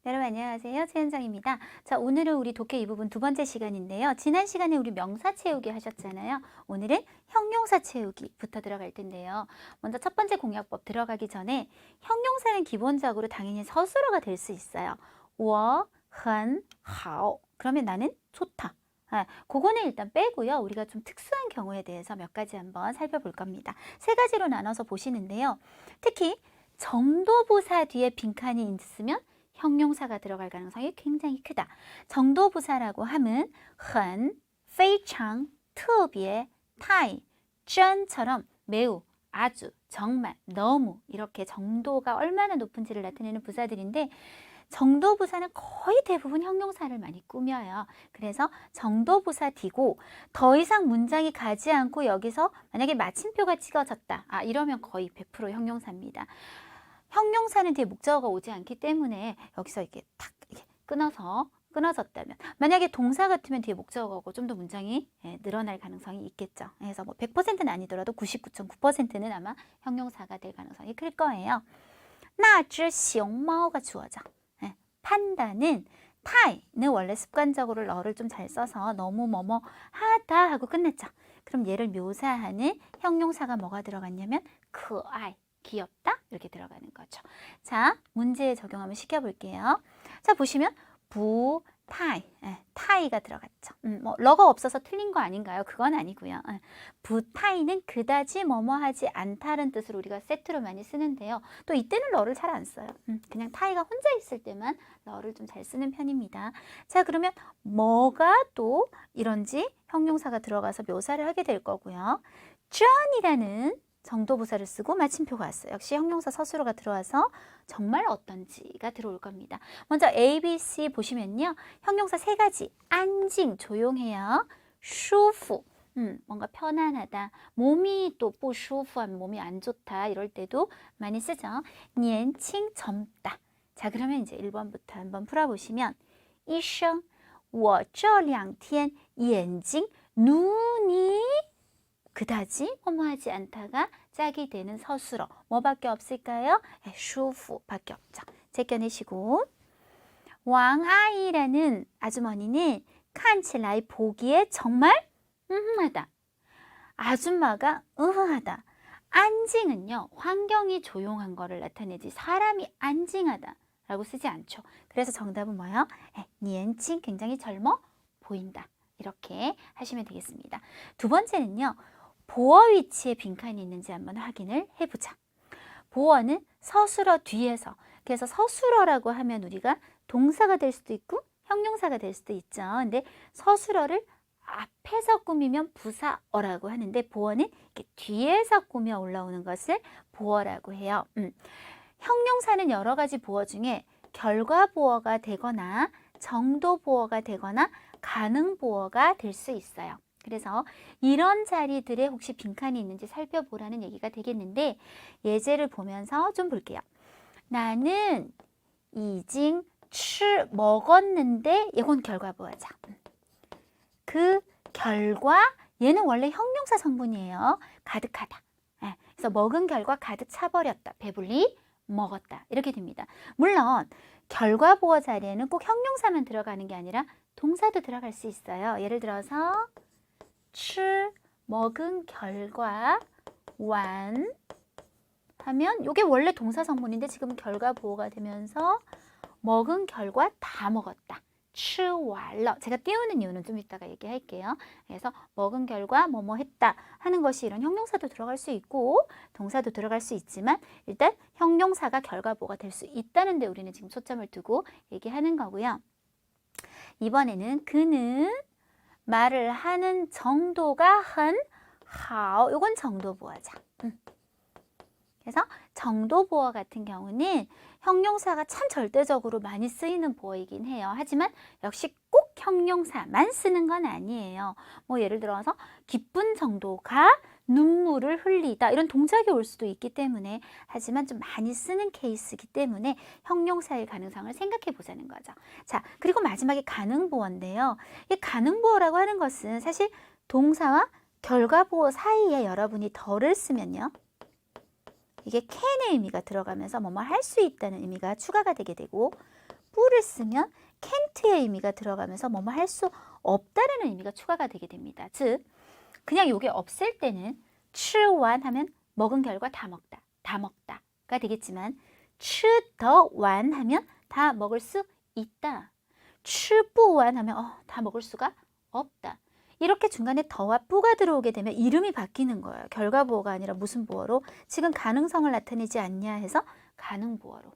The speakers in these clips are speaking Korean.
여러분 안녕하세요. 최현정입니다. 자, 오늘은 우리 독해 이 부분 두 번째 시간인데요. 지난 시간에 우리 명사 채우기 하셨잖아요. 오늘은 형용사 채우기부터 들어갈 텐데요. 먼저 첫 번째 공략법 들어가기 전에 형용사는 기본적으로 당연히 서술어가 될 수 있어요. 我很好. 그러면 나는 좋다. 그거는 일단 빼고요. 우리가 좀 특수한 경우에 대해서 몇 가지 한번 살펴볼 겁니다. 세 가지로 나눠서 보시는데요. 특히 정도부사 뒤에 빈칸이 있으면 형용사가 들어갈 가능성이 굉장히 크다. 정도부사라고 하면 很,非常,特别,太,真처럼 매우, 아주, 정말, 너무 이렇게 정도가 얼마나 높은지를 나타내는 부사들인데 정도부사는 거의 대부분 형용사를 많이 꾸며요. 그래서 정도부사 뒤고 더 이상 문장이 가지 않고 여기서 만약에 마침표가 찍어졌다. 이러면 거의 100% 형용사입니다. 형용사는 뒤에 목적어가 오지 않기 때문에 여기서 이렇게 탁 이렇게 끊어졌다면 만약에 동사 같으면 뒤에 목적어가 오고 좀 더 문장이 늘어날 가능성이 있겠죠. 그래서 뭐 100%는 아니더라도 99.9%는 아마 형용사가 될 가능성이 클 거예요. 那只熊猫가 주어져. 판다는 타이는 원래 습관적으로 러를 좀 잘 써서 너무 뭐뭐 하다 하고 끝냈죠. 그럼 얘를 묘사하는 형용사가 뭐가 들어갔냐면 可爱, 귀엽다 이렇게 들어가는 거죠. 자, 문제에 적용하면 시켜볼게요. 자, 보시면 부타이, 타이가 들어갔죠. 뭐 러가 없어서 틀린 거 아닌가요? 그건 아니고요. 부타이는 그다지 뭐뭐하지 않다는 뜻으로 우리가 세트로 많이 쓰는데요. 또 이때는 러를 잘 안 써요. 그냥 타이가 혼자 있을 때만 러를 좀 잘 쓰는 편입니다. 자, 그러면 뭐가 또 이런지 형용사가 들어가서 묘사를 하게 될 거고요. 쩐이라는 정도부사를 쓰고 마침표가 왔어요. 역시 형용사 서술어가 들어와서 정말 어떤지가 들어올 겁니다. 먼저 A, B, C 보시면요. 형용사 세 가지. 안징, 조용해요. 舒服, 뭔가 편안하다. 몸이 또 不舒服하면 몸이 안 좋다. 이럴 때도 많이 쓰죠. 年轻, 젊다. 자, 그러면 이제 1번부터 한번 풀어보시면 医生,我这两天眼睛, 눈이 그다지 뭐뭐하지 않다가 짝이 되는 서술어 뭐밖에 없을까요? 舒服밖에 없죠. 제껴내시고 왕아이라는 아주머니는 看起来 보기에 정말 하다. 아줌마가 하다. 안징은요, 환경이 조용한 거를 나타내지 사람이 안징하다 라고 쓰지 않죠. 그래서 정답은 뭐예요? 年轻, 굉장히 젊어 보인다. 이렇게 하시면 되겠습니다. 두 번째는요. 보어 위치에 빈칸이 있는지 한번 확인을 해보자. 보어는 서술어 뒤에서, 그래서 서술어라고 하면 우리가 동사가 될 수도 있고 형용사가 될 수도 있죠. 근데 서술어를 앞에서 꾸미면 부사어라고 하는데 보어는 이렇게 뒤에서 꾸며 올라오는 것을 보어라고 해요. 형용사는 여러 가지 보어 중에 결과 보어가 되거나 정도 보어가 되거나 가능 보어가 될 수 있어요. 그래서 이런 자리들에 혹시 빈칸이 있는지 살펴보라는 얘기가 되겠는데 예제를 보면서 좀 볼게요. 나는 이징 먹었는데 이건 결과 보어죠. 그 결과 얘는 원래 형용사 성분이에요. 가득하다. 그래서 먹은 결과 가득 차버렸다. 배불리 먹었다. 이렇게 됩니다. 물론 결과 보어 자리에는 꼭 형용사만 들어가는 게 아니라 동사도 들어갈 수 있어요. 예를 들어서 먹은 결과 완 하면 이게 원래 동사 성분인데 지금 결과 보호가 되면서 먹은 결과 다 먹었다. 吃完了. 제가 띄우는 이유는 좀 이따가 얘기할게요. 그래서 먹은 결과 뭐뭐 했다 하는 것이 이런 형용사도 들어갈 수 있고 동사도 들어갈 수 있지만 일단 형용사가 결과 보호가 될 수 있다는 데 우리는 지금 초점을 두고 얘기하는 거고요. 이번에는 그는 말을 하는 정도가 很好. 이건 정도 보어죠. 그래서 정도 보어 같은 경우는 형용사가 참 절대적으로 많이 쓰이는 보어이긴 해요. 하지만 역시 꼭 형용사만 쓰는 건 아니에요. 뭐 예를 들어서 기쁜 정도가 눈물을 흘리다 이런 동작이 올 수도 있기 때문에 하지만 좀 많이 쓰는 케이스이기 때문에 형용사일 가능성을 생각해 보자는 거죠. 자, 그리고 마지막에 가능보어인데요. 이 가능보어라고 하는 것은 사실 동사와 결과보어 사이에 여러분이 덜을 쓰면요. 이게 can의 의미가 들어가면서 뭐뭐 할 수 있다는 의미가 추가가 되게 되고 뿌를 쓰면 can't의 의미가 들어가면서 뭐뭐 할 수 없다라는 의미가 추가가 되게 됩니다. 즉 그냥 요게 없을 때는 吃完 하면 먹은 결과 다 먹다, 다 먹다가 되겠지만 吃得完 하면 다 먹을 수 있다. 吃不完 하면 다 먹을 수가 없다. 이렇게 중간에 더와 뿌가 들어오게 되면 이름이 바뀌는 거예요. 결과보어가 아니라 무슨 보어로? 지금 가능성을 나타내지 않냐 해서 가능보어로.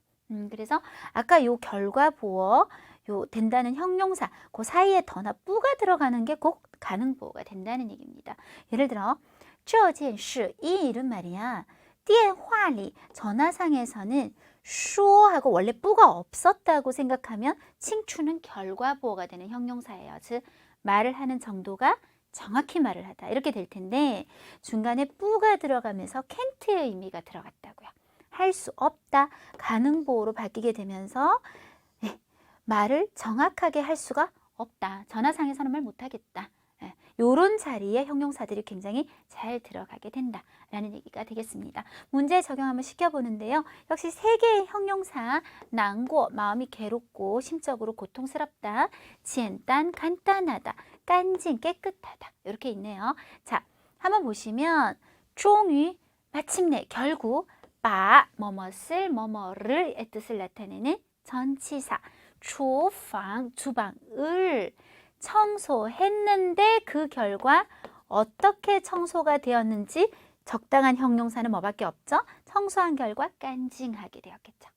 그래서 아까 요 결과보어, 요 된다는 형용사, 그 사이에 더나 뿌가 들어가는 게 꼭 가능보어가 된다는 얘기입니다. 예를 들어 这件事, 이 일은 말이야. 电话里, 전화상에서는 说 하고 원래 뿌가 없었다고 생각하면 칭추는 결과보어가 되는 형용사예요. 즉 말을 하는 정도가 정확히 말을 하다 이렇게 될 텐데 중간에 뿌가 들어가면서 can't의 의미가 들어갔다고요. 할 수 없다, 가능보어로 바뀌게 되면서 말을 정확하게 할 수가 없다. 전화상에서는 말 못하겠다. 요런 자리에 형용사들이 굉장히 잘 들어가게 된다라는 얘기가 되겠습니다. 문제 적용 한번 시켜보는데요. 역시 세 개의 형용사, 난고, 마음이 괴롭고 심적으로 고통스럽다, 지엔단, 간단하다, 깐진, 깨끗하다 이렇게 있네요. 자, 한번 보시면 终于, 마침내, 결국, 바, 뭐뭇을, 뭐뭐를의 뜻을 나타내는 전치사, 厨房, 주방을 청소했는데 그 결과 어떻게 청소가 되었는지 적당한 형용사는 뭐밖에 없죠? 청소한 결과 깐징하게 되었겠죠.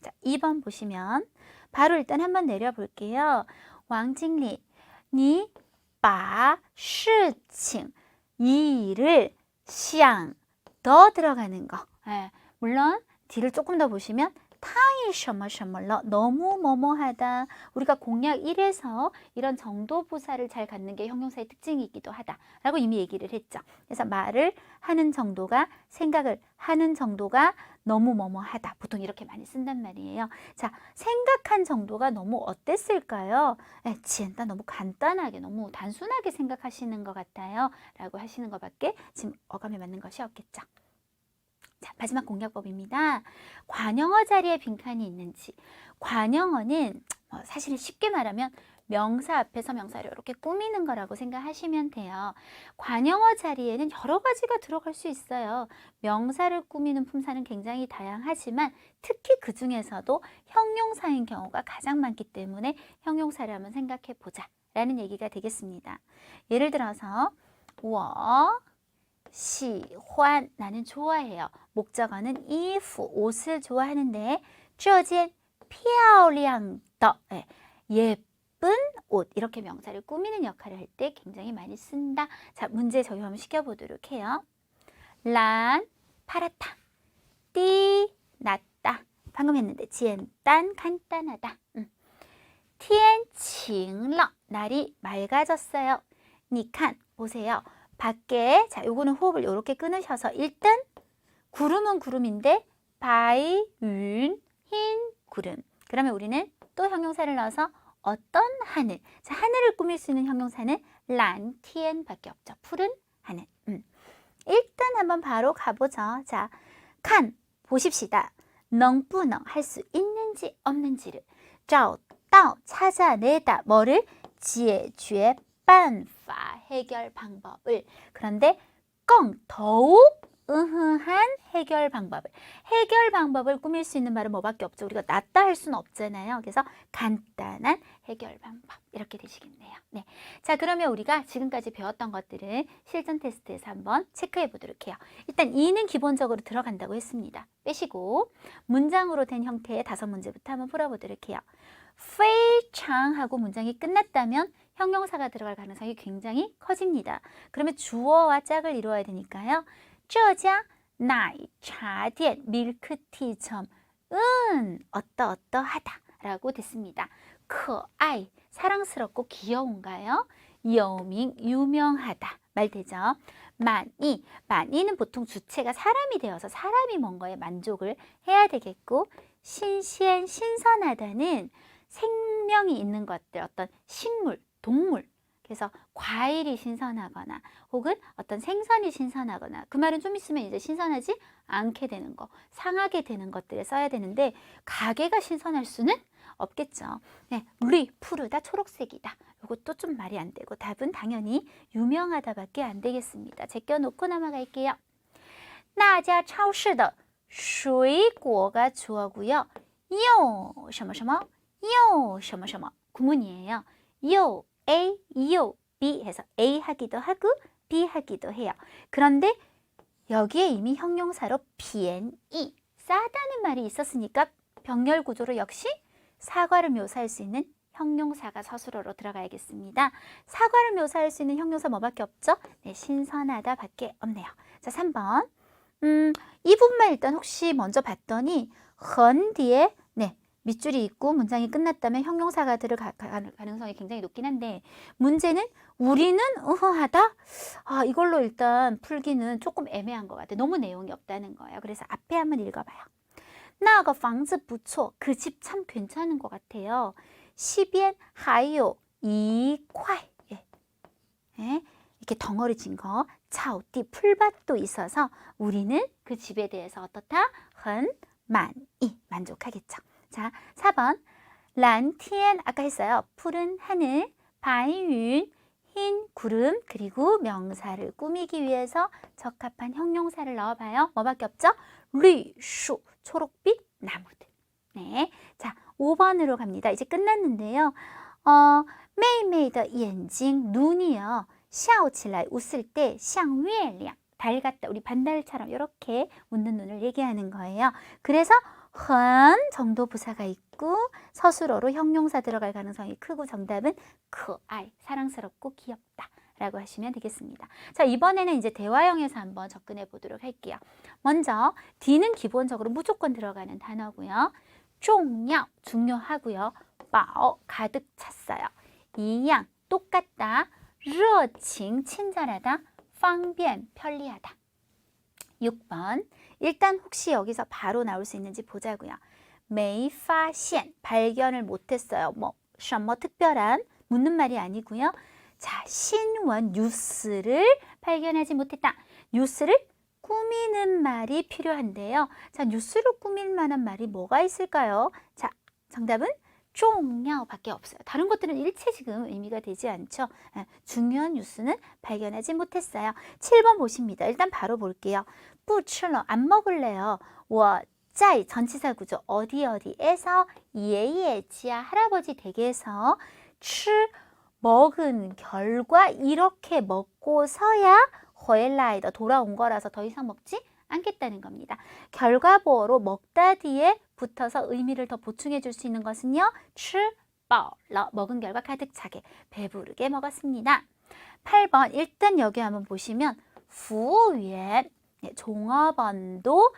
자, 2번 보시면 바로 일단 한번 내려볼게요. 왕징리, 你把事情, 이 일을 想, 더 들어가는 거. 물론 뒤를 조금 더 보시면 타이 셔머셔머러, 너무 뭐뭐하다. 우리가 공약 1에서 이런 정도 부사를 잘 갖는 게 형용사의 특징이기도 하다라고 이미 얘기를 했죠. 그래서 말을 하는 정도가, 생각을 하는 정도가 너무 뭐뭐하다. 보통 이렇게 많이 쓴단 말이에요. 자, 생각한 정도가 너무 어땠을까요? 지엔다, 너무 간단하게, 너무 단순하게 생각하시는 것 같아요. 라고 하시는 것밖에 지금 어감에 맞는 것이 없겠죠. 자, 마지막 공략법입니다. 관형어 자리에 빈칸이 있는지. 관형어는 사실은 쉽게 말하면 명사 앞에서 명사를 이렇게 꾸미는 거라고 생각하시면 돼요. 관형어 자리에는 여러 가지가 들어갈 수 있어요. 명사를 꾸미는 품사는 굉장히 다양하지만 특히 그 중에서도 형용사인 경우가 가장 많기 때문에 형용사를 한번 생각해 보자 라는 얘기가 되겠습니다. 예를 들어서 我喜欢, 나는 좋아해요. 목적어는衣服, 옷을 좋아하는데 这件漂亮的, 예쁜 옷, 이렇게 명사를 꾸미는 역할을 할 때 굉장히 많이 쓴다. 자, 문제 적용 한번 시켜보도록 해요. 란, 파랗다. 띠, 낮다. 방금 했는데 简单, 간단하다. 天晴了, 날이 맑아졌어요. 你看, 보세요. 밖에, 자, 요거는 호흡을 이렇게 끊으셔서 일단 구름은 구름인데 바이, 윤, 흰 구름. 그러면 우리는 또 형용사를 넣어서 어떤 하늘. 자, 하늘을 꾸밀 수 있는 형용사는 란티엔 밖에 없죠. 푸른 하늘. 일단 한번 바로 가보죠. 자, 칸, 보십시다. 넝뿌넝, 할 수 있는지 없는지를. 找到, 찾아내다. 뭐를? 解决办法, 해결 방법을. 그런데 껑, 더욱 으흐한 해결 방법을 꾸밀 수 있는 말은 뭐밖에 없죠. 우리가 낫다 할 수는 없잖아요. 그래서 간단한 해결 방법 이렇게 되시겠네요. 네. 자, 그러면 우리가 지금까지 배웠던 것들을 실전 테스트에서 한번 체크해 보도록 해요. 일단 이는 기본적으로 들어간다고 했습니다. 빼시고 문장으로 된 형태의 5문제부터 한번 풀어보도록 해요. 非常 하고 문장이 끝났다면 형용사가 들어갈 가능성이 굉장히 커집니다. 그러면 주어와 짝을 이루어야 되니까요. 这家奶茶店 밀크티점은 어떠어떠하다 라고 됐습니다. 可爱, 사랑스럽고 귀여운가요? 有名, 유명하다 말 되죠. 많이, 많이는 보통 주체가 사람이 되어서 사람이 뭔 거에 만족을 해야 되겠고, 신鲜, 신선하다는 생명이 있는 것들, 어떤 식물, 동물, 그래서 과일이 신선하거나 혹은 어떤 생선이 신선하거나, 그 말은 좀 있으면 이제 신선하지 않게 되는 거, 상하게 되는 것들에 써야 되는데 가게가 신선할 수는 없겠죠. 네, 리, 푸르다, 초록색이다. 이것도 좀 말이 안 되고 답은 당연히 유명하다밖에 안 되겠습니다. 제껴놓고 넘어갈게요. 那家超市的水果가 주어고요. 有什么什么有什么什么구문이에요. 有 A, 有 B 해서 A 하기도 하고 B 하기도 해요. 그런데 여기에 이미 형용사로 비엔이 싸다는 말이 있었으니까 병렬 구조로 역시 사과를 묘사할 수 있는 형용사가 서술어로 들어가야겠습니다. 사과를 묘사할 수 있는 형용사 뭐밖에 없죠? 네, 신선하다 밖에 없네요. 자, 3번. 이 부분만 일단 혹시 먼저 봤더니 헌 뒤에 네, 밑줄이 있고 문장이 끝났다면 형용사가 들어갈 가능성이 굉장히 높긴 한데 문제는 우리는 으허하다? 이걸로 일단 풀기는 조금 애매한 것 같아요. 너무 내용이 없다는 거예요. 그래서 앞에 한번 읽어봐요. 那个房子不错. 그 집 참 괜찮은 것 같아요. 西边还有一块. 예. 이렇게 덩어리진 거, 차오띠 풀밭도 있어서 우리는 그 집에 대해서 어떻다? 很满意, 만족하겠죠. 자, 4번. 蓝天, 아까 했어요. 푸른 하늘, 白云, 흰 구름, 그리고 명사를 꾸미기 위해서 적합한 형용사를 넣어봐요. 뭐밖에 없죠? 绿树, 초록빛 나무들. 네, 자, 5번으로 갑니다. 이제 끝났는데요. 妹妹的眼睛, 눈이요. 笑起来, 웃을 때, 像月亮, 달 같다. 우리 반달처럼 이렇게 웃는 눈을 얘기하는 거예요. 그래서 很 정도 부사가 있고 서술어로 형용사 들어갈 가능성이 크고 정답은 可爱, 사랑스럽고 귀엽다 라고 하시면 되겠습니다. 자, 이번에는 이제 대화형에서 한번 접근해 보도록 할게요. 먼저 D는 기본적으로 무조건 들어가는 단어고요. 重要, 중요하고요. 饱, 가득 찼어요. 一样, 똑같다. 热情, 친절하다. 方便, 편리하다. 6번. 일단 혹시 여기서 바로 나올 수 있는지 보자고요. 没发现, 발견을 못했어요. 뭐, 什么 특별한, 묻는 말이 아니고요. 자, 신원, 뉴스를 발견하지 못했다. 뉴스를 꾸미는 말이 필요한데요. 자, 뉴스를 꾸밀 만한 말이 뭐가 있을까요? 자, 정답은 重要밖에 없어요. 다른 것들은 일체 지금 의미가 되지 않죠. 중요한 뉴스는 발견하지 못했어요. 7번 보십니다. 일단 바로 볼게요. 不吃了, 안 먹을래요. 我在, 전치사 구조, 어디 어디에서, 예예지야, 할아버지 댁에서, 吃, 먹은 결과, 이렇게 먹고서야 回来的, 돌아온 거라서 더 이상 먹지 않겠다는 겁니다. 결과보어로 먹다 뒤에 붙어서 의미를 더 보충해 줄 수 있는 것은요. 吃饱了, 먹은 결과 가득 차게, 배부르게 먹었습니다. 8번, 일단 여기 한번 보시면 服务员, 네, 종업원도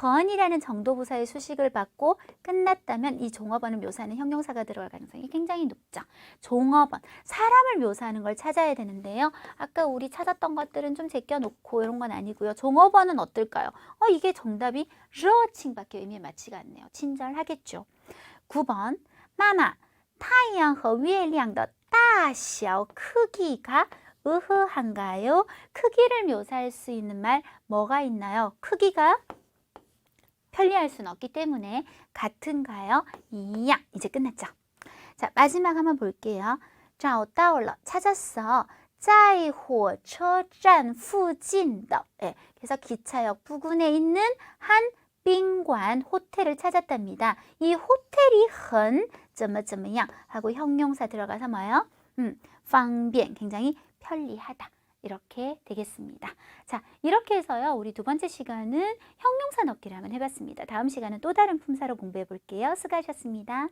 헌이라는 정도부사의 수식을 받고 끝났다면 이 종업원을 묘사하는 형용사가 들어갈 가능성이 굉장히 높죠. 종업원, 사람을 묘사하는 걸 찾아야 되는데요. 아까 우리 찾았던 것들은 좀 제껴놓고 이런 건 아니고요. 종업원은 어떨까요? 이게 정답이 热情밖에 의미에 맞지가 않네요. 친절하겠죠. 9번, 마마, 太阳和月亮的大小 크기가 으흐한가요? 크기를 묘사할 수 있는 말 뭐가 있나요? 크기가 편리할 수는 없기 때문에 같은가요? 이양. 이제 끝났죠? 자, 마지막 한번 볼게요. 找到了, 찾았어. 在火车站附近的. 예, 그래서 기차역 부근에 있는 한賓館, 호텔을 찾았답니다. 이 호텔이 很怎么怎么样 하고 형용사 들어가서 뭐예요? 方便, 굉장히 편리하다. 이렇게 되겠습니다. 자, 이렇게 해서요. 우리 두 번째 시간은 형용사 넣기를 한번 해봤습니다. 다음 시간은 또 다른 품사로 공부해 볼게요. 수고하셨습니다.